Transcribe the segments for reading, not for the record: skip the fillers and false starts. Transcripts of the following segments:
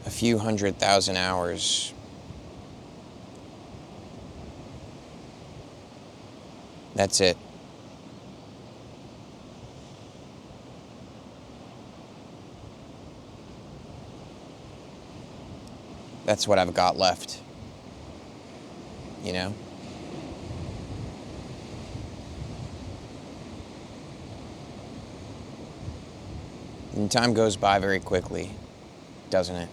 a few 100,000 hours. That's it. That's what I've got left, you know? And time goes by very quickly, doesn't it?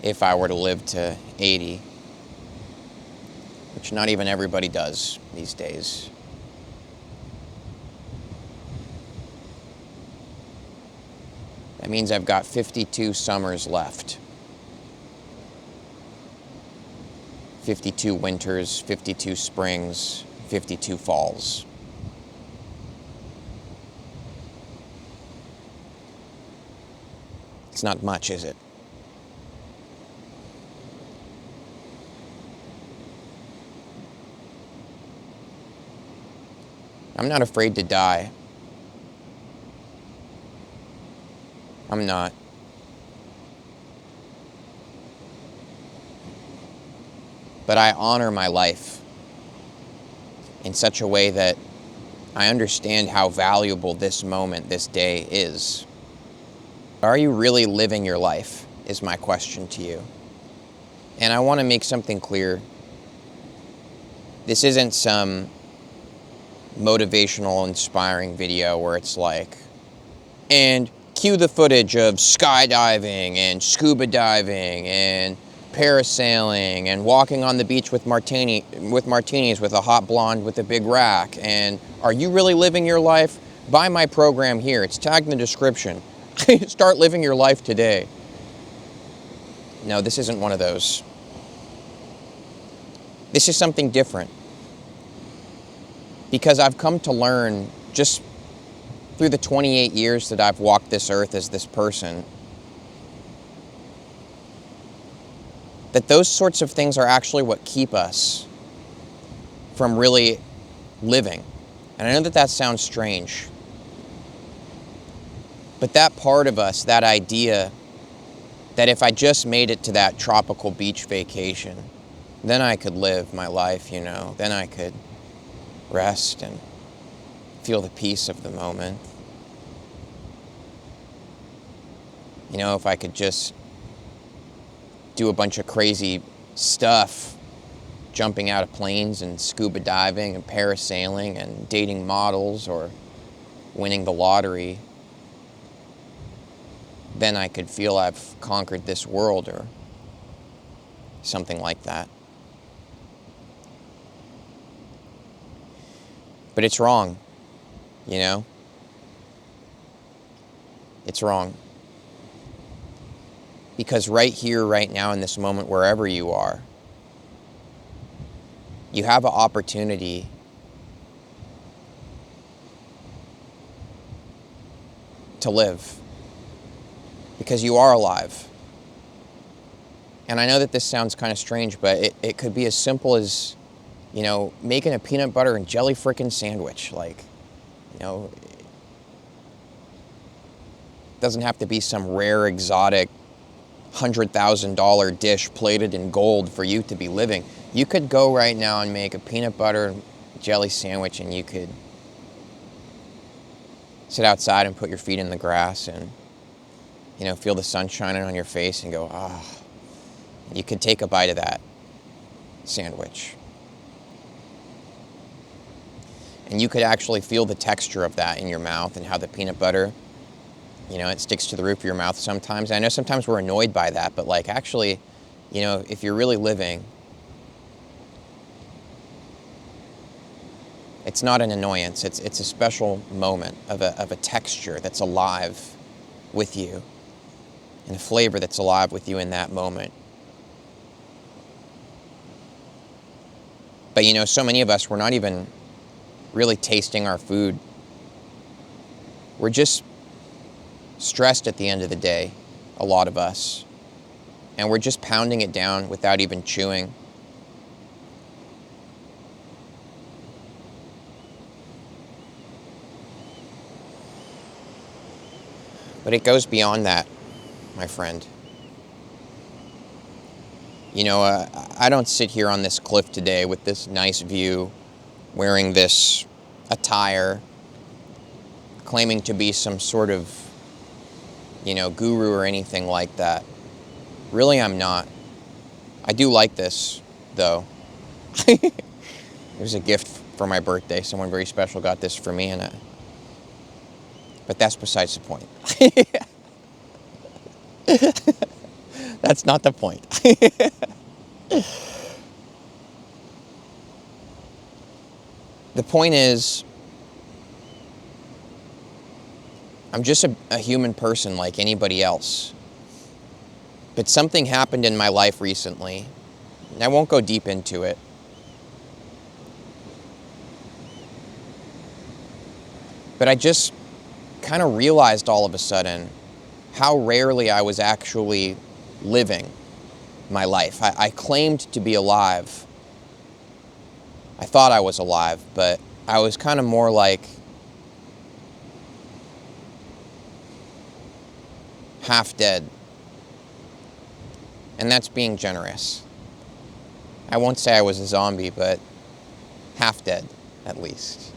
If I were to live to 80, which not even everybody does these days. That means I've got 52 summers left. 52 winters, 52 springs, 52 falls. It's not much, is it? I'm not afraid to die. I'm not. But I honor my life in such a way that I understand how valuable this moment, this day is. Are you really living your life, is my question to you. And I want to make something clear. This isn't some motivational, inspiring video where it's like, and cue the footage of skydiving and scuba diving and parasailing and walking on the beach with martinis with a hot blonde with a big rack. And are you really living your life? Buy my program here. It's tagged in the description. Start living your life today. No, this isn't one of those. This is something different. Because I've come to learn just through the 28 years that I've walked this earth as this person, that those sorts of things are actually what keep us from really living. And I know that that sounds strange, but that part of us, that idea that if I just made it to that tropical beach vacation, then I could live my life, you know, then I could rest and feel the peace of the moment. You know, if I could just do a bunch of crazy stuff, jumping out of planes and scuba diving and parasailing and dating models or winning the lottery, then I could feel I've conquered this world or something like that. But it's wrong, you know? It's wrong. Because right here, right now, in this moment, wherever you are, you have an opportunity to live. Because you are alive. And I know that this sounds kind of strange, but it could be as simple as, you know, making a peanut butter and jelly frickin' sandwich. Like, you know, it doesn't have to be some rare, exotic, $100,000 dish plated in gold for you to be living. You could go right now and make a peanut butter and jelly sandwich, and you could sit outside and put your feet in the grass and, you know, feel the sun shining on your face and go, ah. You could take a bite of that sandwich. And you could actually feel the texture of that in your mouth and how the peanut butter, you know, it sticks to the roof of your mouth sometimes. And I know sometimes we're annoyed by that, but like actually, you know, if you're really living, it's not an annoyance. It's a special moment of a texture that's alive with you and a flavor that's alive with you in that moment. But, you know, so many of us, we're not even really tasting our food. We're just stressed at the end of the day, a lot of us. And we're just pounding it down without even chewing. But it goes beyond that, my friend. You know, I don't sit here on this cliff today with this nice view, wearing this attire, claiming to be some sort of, you know, guru or anything like that. Really, I'm not. I do like this, though. It was a gift for my birthday. Someone very special got this for me, but that's besides the point. That's not the point. The point is, I'm just a human person like anybody else. But something happened in my life recently, and I won't go deep into it. But I just kind of realized all of a sudden how rarely I was actually living my life. I claimed to be alive. I thought I was alive, but I was kind of more like half dead. And that's being generous. I won't say I was a zombie, but half dead, at least.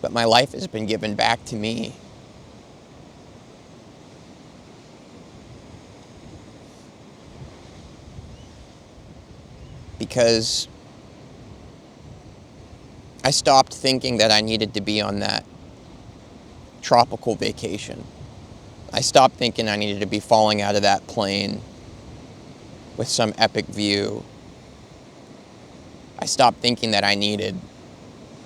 But my life has been given back to me. Because I stopped thinking that I needed to be on that tropical vacation. I stopped thinking I needed to be falling out of that plane with some epic view. I stopped thinking that I needed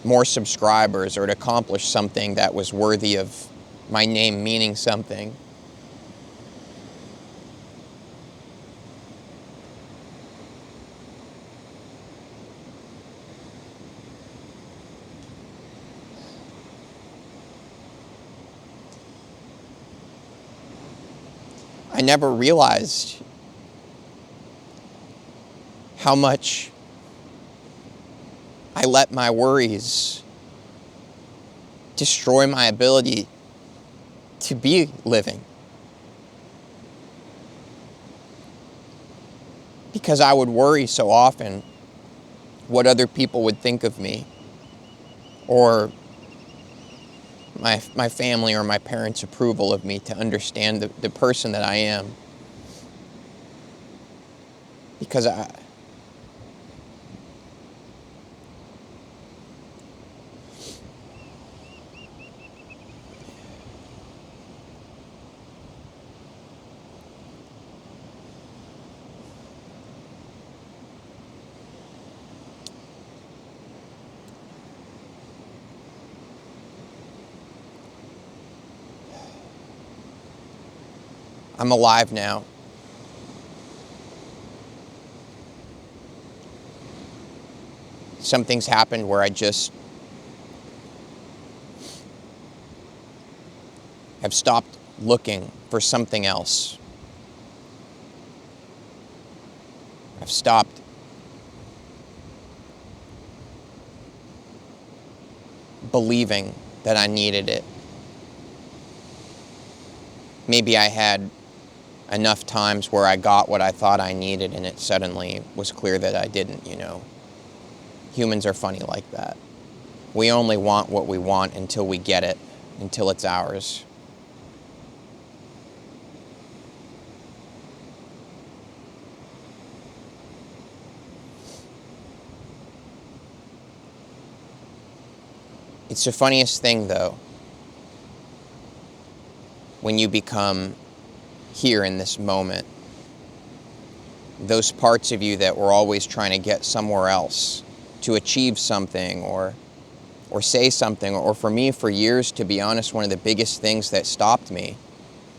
more subscribers or to accomplish something that was worthy of my name meaning something. I never realized how much I let my worries destroy my ability to be living. Because I would worry so often what other people would think of me, or my family or my parents' approval of me, to understand the person that I am. Because I'm alive now. Something's happened where I just have stopped looking for something else. I've stopped believing that I needed it. Maybe I had enough times where I got what I thought I needed and it suddenly was clear that I didn't, you know. Humans are funny like that. We only want what we want until we get it, until it's ours. It's the funniest thing, though, when you become here in this moment. Those parts of you that were always trying to get somewhere else, to achieve something or say something, or for me, for years, to be honest, one of the biggest things that stopped me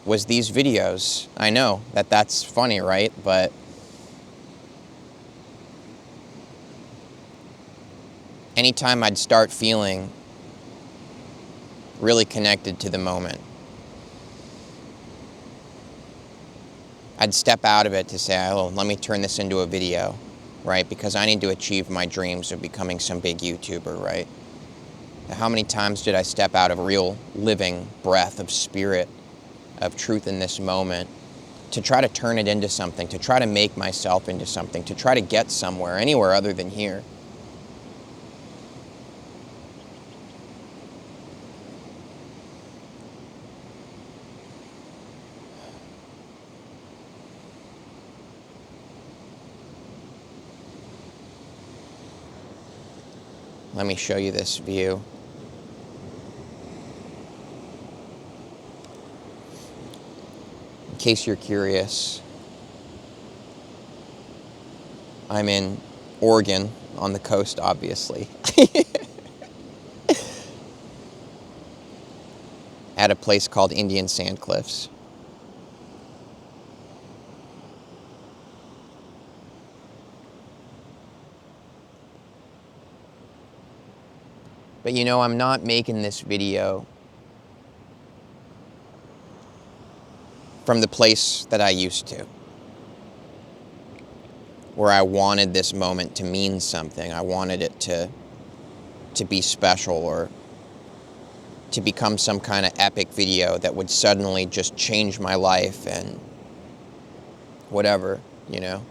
was these videos. I know that that's funny, right? But anytime I'd start feeling really connected to the moment. I'd step out of it to say, oh, let me turn this into a video, right? Because I need to achieve my dreams of becoming some big YouTuber, right? How many times did I step out of real living breath of spirit, of truth in this moment, to try to turn it into something, to try to make myself into something, to try to get somewhere, anywhere other than here? Let me show you this view. In case you're curious, I'm in Oregon, on the coast, obviously, at a place called Indian Sand Cliffs. But you know, I'm not making this video from the place that I used to, where I wanted this moment to mean something. I wanted it to be special, or to become some kind of epic video that would suddenly just change my life and whatever, you know?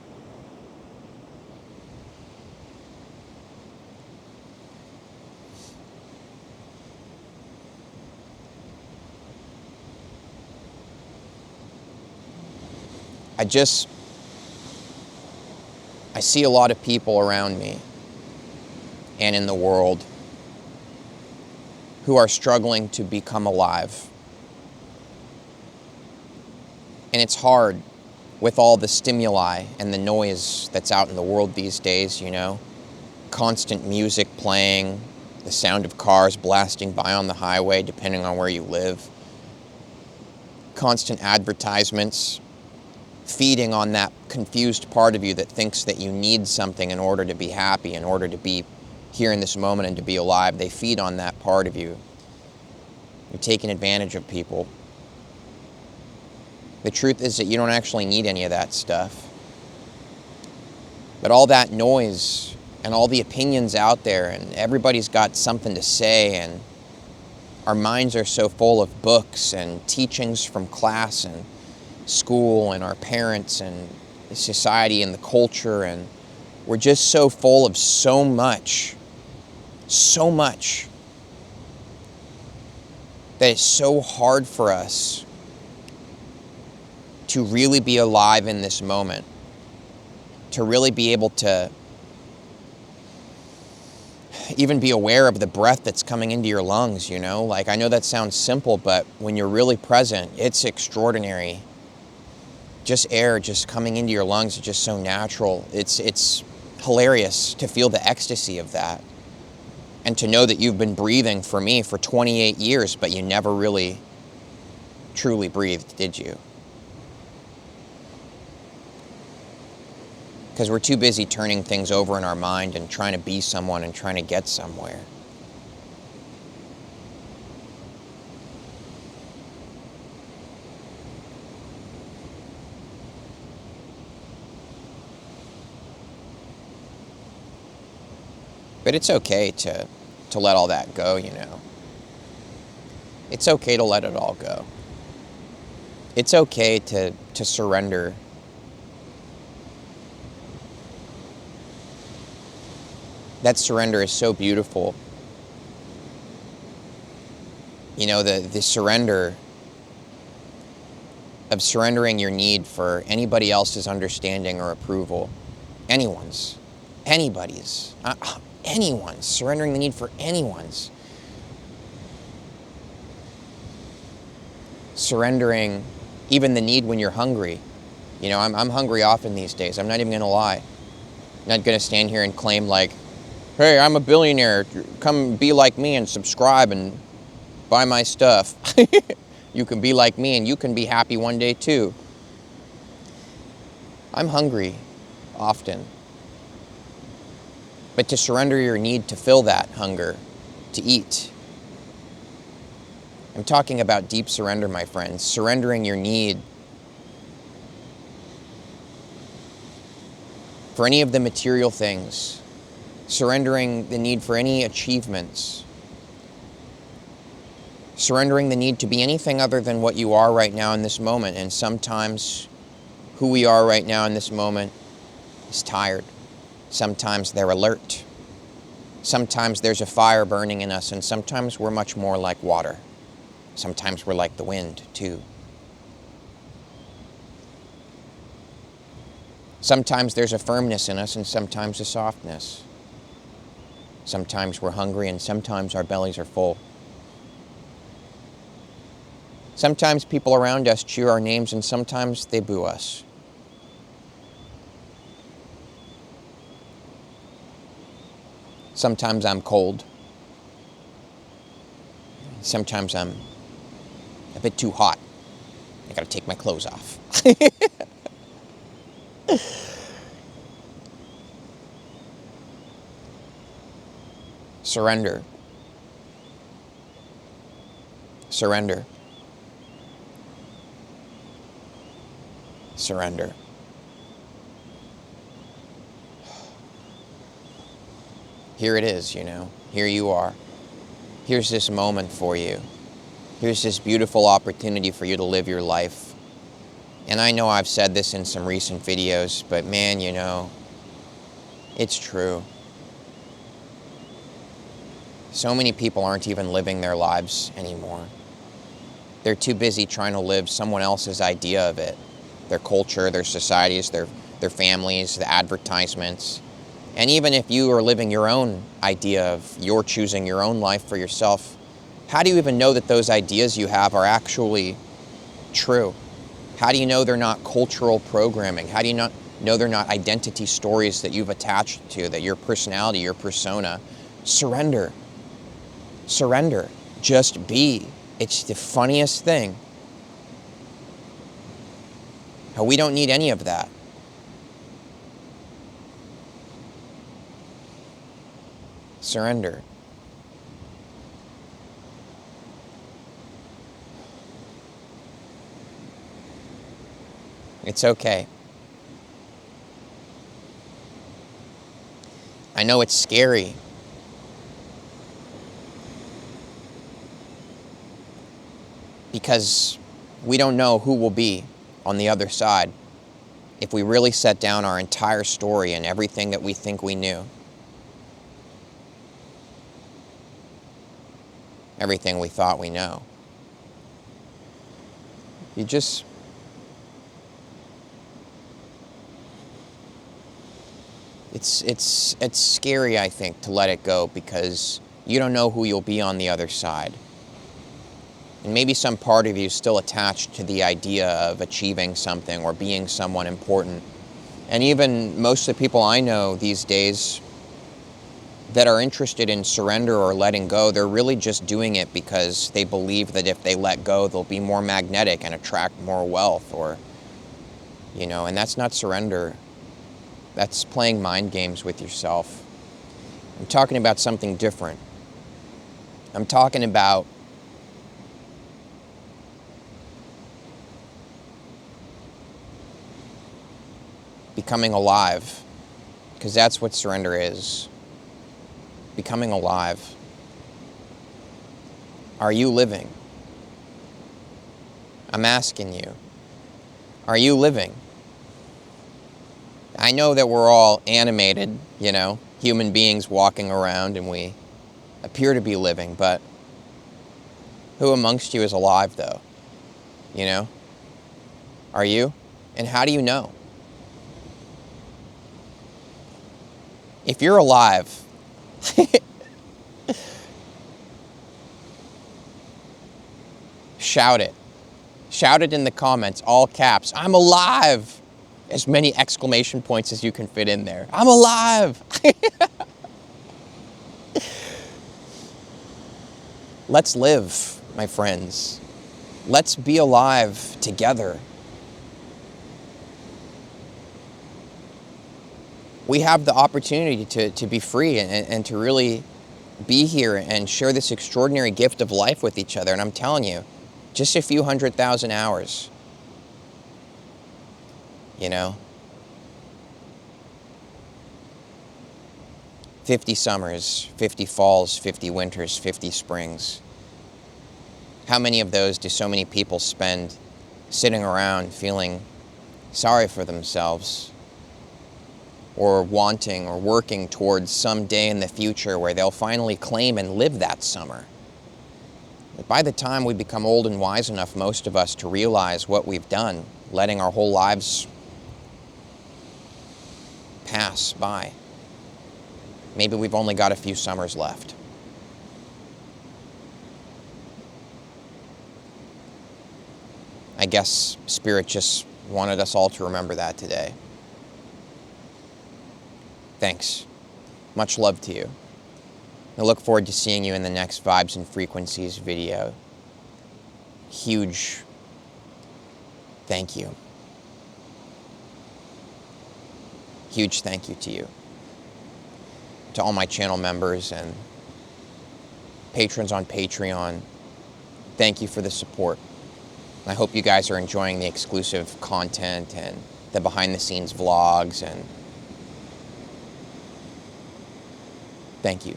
I see a lot of people around me and in the world who are struggling to become alive. And it's hard with all the stimuli and the noise that's out in the world these days, you know? Constant music playing, the sound of cars blasting by on the highway, depending on where you live. Constant advertisements feeding on that confused part of you that thinks that you need something in order to be happy, in order to be here in this moment and to be alive. They feed on that part of you. You're taking advantage of people. The truth is that you don't actually need any of that stuff. But all that noise and all the opinions out there, and everybody's got something to say, and our minds are so full of books and teachings from class and school and our parents and the society and the culture, and we're just so full of so much that it's so hard for us to really be alive in this moment, to really be able to even be aware of the breath that's coming into your lungs, you know? Like, I know that sounds simple, but when you're really present, it's extraordinary. Just air just coming into your lungs is just so natural. It's hilarious to feel the ecstasy of that. And to know that you've been breathing, for me, for 28 years, but you never really truly breathed, did you? Because we're too busy turning things over in our mind and trying to be someone and trying to get somewhere. But it's okay to let all that go, you know. It's okay to let it all go. It's okay to surrender. That surrender is so beautiful. You know, the surrender of surrendering your need for anybody else's understanding or approval. Anyone's. Anybody's. Anyone's. Surrendering the need for anyone's. Surrendering even the need when you're hungry. You know, I'm hungry often these days. I'm not even going to lie. I'm not going to stand here and claim like, hey, I'm a billionaire. Come be like me and subscribe and buy my stuff. You can be like me and you can be happy one day too. I'm hungry often. But to surrender your need to fill that hunger, to eat, I'm talking about deep surrender, my friends. Surrendering your need for any of the material things. Surrendering the need for any achievements. Surrendering the need to be anything other than what you are right now in this moment. And sometimes who we are right now in this moment is tired. Sometimes they're alert. Sometimes there's a fire burning in us, and sometimes we're much more like water. Sometimes we're like the wind, too. Sometimes there's a firmness in us, and sometimes a softness. Sometimes we're hungry, and sometimes our bellies are full. Sometimes people around us cheer our names, and sometimes they boo us. Sometimes I'm cold. Sometimes I'm a bit too hot. I gotta take my clothes off. Surrender. Surrender. Surrender. Here it is, you know. Here you are. Here's this moment for you. Here's this beautiful opportunity for you to live your life. And I know I've said this in some recent videos, but man, you know, it's true. So many people aren't even living their lives anymore. They're too busy trying to live someone else's idea of it. Their culture, their societies, their families, the advertisements. And even if you are living your own idea of you're choosing your own life for yourself, how do you even know that those ideas you have are actually true? How do you know they're not cultural programming? How do you not know they're not identity stories that you've attached to, that your personality, your persona? Surrender. Surrender. Just be. It's the funniest thing. How we don't need any of that. Surrender. It's okay. I know it's scary. Because we don't know who will be on the other side if we really set down our entire story and everything that we think we knew. Everything we thought we know. You just... It's scary, I think, to let it go because you don't know who you'll be on the other side. And maybe some part of you is still attached to the idea of achieving something or being someone important. And even most of the people I know these days that are interested in surrender or letting go, they're really just doing it because they believe that if they let go, they'll be more magnetic and attract more wealth, or, you know, and that's not surrender. That's playing mind games with yourself. I'm talking about something different. I'm talking about becoming alive, because that's what surrender is. Becoming alive. Are you living? I'm asking you. Are you living? I know that we're all animated, you know, human beings walking around, and we appear to be living, but who amongst you is alive, though? You know? Are you? And how do you know? If you're alive, shout it. Shout it in the comments, all caps. I'm alive! As many exclamation points as you can fit in there. I'm alive! Let's live, my friends. Let's be alive together. We have the opportunity to be free and to really be here and share this extraordinary gift of life with each other. And I'm telling you, just a few 100,000 hours, you know? 50 summers, 50 falls, 50 winters, 50 springs. How many of those do so many people spend sitting around feeling sorry for themselves, or wanting or working towards some day in the future where they'll finally claim and live that summer? But by the time we become old and wise enough, most of us, to realize what we've done, letting our whole lives pass by, maybe we've only got a few summers left. I guess Spirit just wanted us all to remember that today. Thanks. Much love to you. I look forward to seeing you in the next Vibes and Frequencies video. Huge thank you. Huge thank you to you. To all my channel members and patrons on Patreon, thank you for the support. I hope you guys are enjoying the exclusive content and the behind-the-scenes vlogs, and thank you.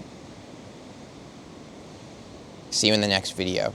See you in the next video.